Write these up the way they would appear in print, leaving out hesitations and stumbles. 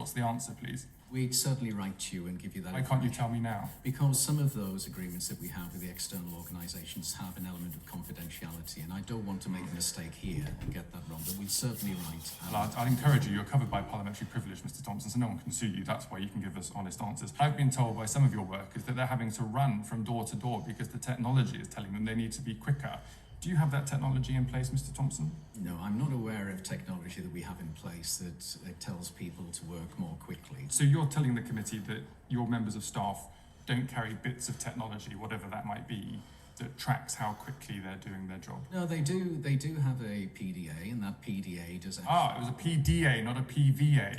What's the answer, please? We'd certainly write to you and give you that. Why can't you tell me now? Because some of those agreements that we have with the external organisations have an element of confidentiality, and I don't want to make a mistake here and get that wrong, but we'll certainly write. Well, I'd encourage you. You're covered by parliamentary privilege, Mr. Thompson, so no one can sue you. That's why you can give us honest answers. I've been told by some of your workers that they're having to run from door to door because the technology is telling them they need to be quicker. Do you have that technology in place, Mr. Thompson? No, I'm not aware of technology that we have in place that tells people to work more quickly. So you're telling the committee that your members of staff don't carry bits of technology, whatever that might be, that tracks how quickly they're doing their job? No, they do. They do have a PDA, and that PDA does actually... Ah, it was a PDA, not a PVA.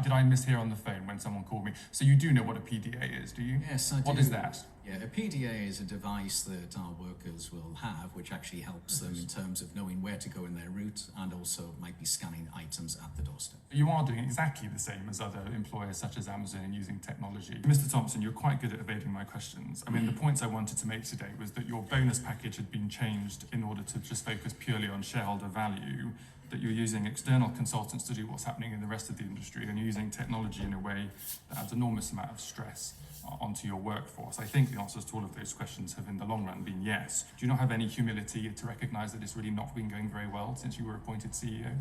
Did I mishear on the phone when someone called me? So you do know what a PDA is, do you? Yes, I do. What is that? Yeah, a PDA is a device that our workers will have, which actually helps them in terms of knowing where to go in their route, and also might be scanning items at the doorstep. You are doing exactly the same as other employers such as Amazon and using technology. Mr. Thompson, you're quite good at evading my questions. I mean, the points I wanted to make today was that your bonus package had been changed in order to just focus purely on shareholder value, that you're using external consultants to do what's happening in the rest of the industry, and you're using technology in a way that adds enormous amount of stress onto your workforce. I think the answers to all of those questions have in the long run been yes. Do you not have any humility to recognise that it's really not been going very well since you were appointed CEO?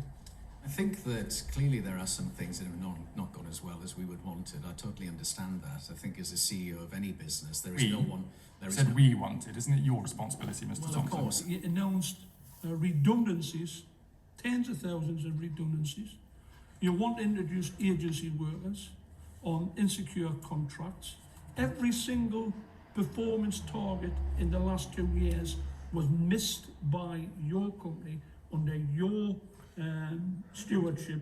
I think that clearly there are some things that have not gone as well as we would want it. I totally understand that. I think as a CEO of any business, there is no one... We wanted. Isn't it your responsibility, Mr. Thompson? Of course. You announced redundancies, tens of thousands of redundancies. You want to introduce agency workers on insecure contracts. Every single performance target in the last 2 years was missed by your company under your stewardship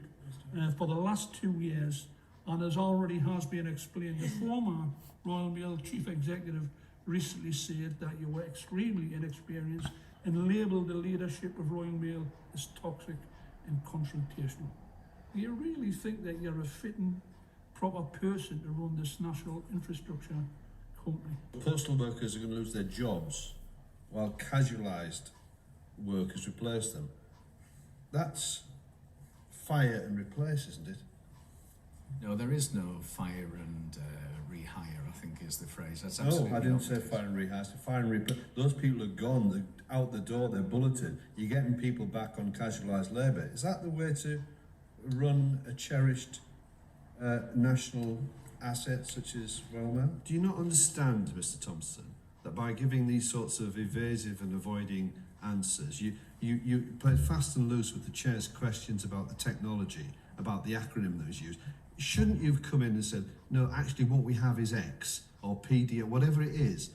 for the last 2 years, and as already has been explained, the former Royal Mail chief executive recently said that you were extremely inexperienced and labelled the leadership of Royal Mail as toxic and confrontational. Do you really think that you're a fitting, proper person to run this national infrastructure company? Postal workers are going to lose their jobs while casualised workers replace them. That's fire and replace, isn't it? No, there is no fire and rehire, I think is the phrase. That's absolutely no, I didn't say fire and rehire, I said fire and replace. Those people are gone, they're out the door, they're bulleted. You're getting people back on casualised labour. Is that the way to run a cherished national asset such as Royal Mail? Do you not understand, Mr. Thompson, that by giving these sorts of evasive and avoiding answers, you play fast and loose with the chair's questions about the technology, about the acronym that was used? Shouldn't you have come in and said, no, actually what we have is X or PD or whatever it is?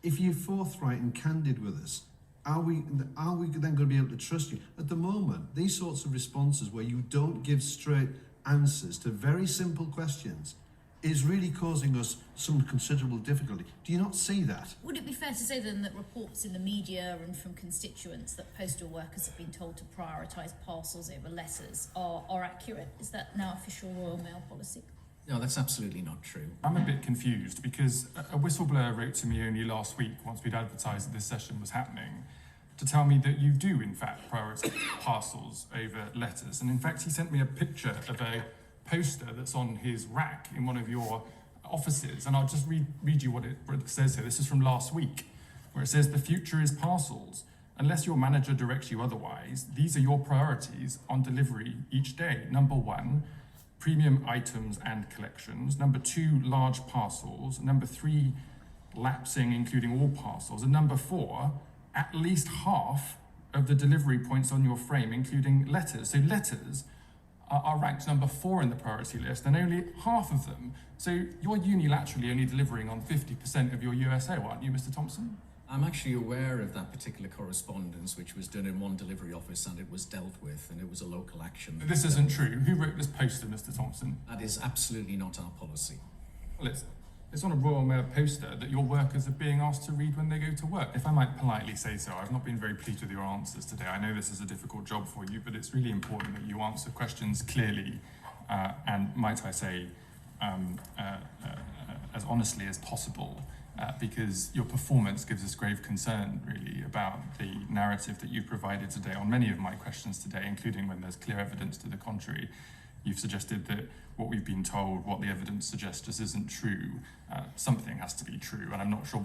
If you're forthright and candid with us, are we then going to be able to trust you? At the moment, these sorts of responses where you don't give straight answers to very simple questions is really causing us some considerable difficulty. Do you not see that? Would it be fair to say then that reports in the media and from constituents that postal workers have been told to prioritise parcels over letters are accurate? Is that now official Royal Mail policy? No, that's absolutely not true. I'm a bit confused because a whistleblower wrote to me only last week, once we'd advertised that this session was happening, to tell me that you do in fact prioritise parcels over letters. And in fact, he sent me a picture of a poster that's on his rack in one of your offices, and I'll just read you what it says here. This is from last week, where it says, "The future is parcels. Unless your manager directs you otherwise, these are your priorities on delivery each day. Number 1, premium items and collections. Number 2, large parcels. Number 3, lapsing, including all parcels. And number 4, at least half of the delivery points on your frame, including letters." So letters are ranked number 4 in the priority list, and only half of them. So you're unilaterally only delivering on 50% of your USO, aren't you, Mr. Thompson? I'm actually aware of that particular correspondence, which was done in one delivery office, and it was dealt with, and it was a local action. But this isn't true. Who wrote this poster, Mr. Thompson? That is absolutely not our policy. Well, it's on a Royal Mail poster that your workers are being asked to read when they go to work. If I might politely say so, I've not been very pleased with your answers today. I know this is a difficult job for you, but it's really important that you answer questions clearly and, might I say, as honestly as possible, because your performance gives us grave concern, really, about the narrative that you've provided today on many of my questions today, including when there's clear evidence to the contrary. You've suggested that what we've been told, what the evidence suggests, just isn't true. Something has to be true, and I'm not sure.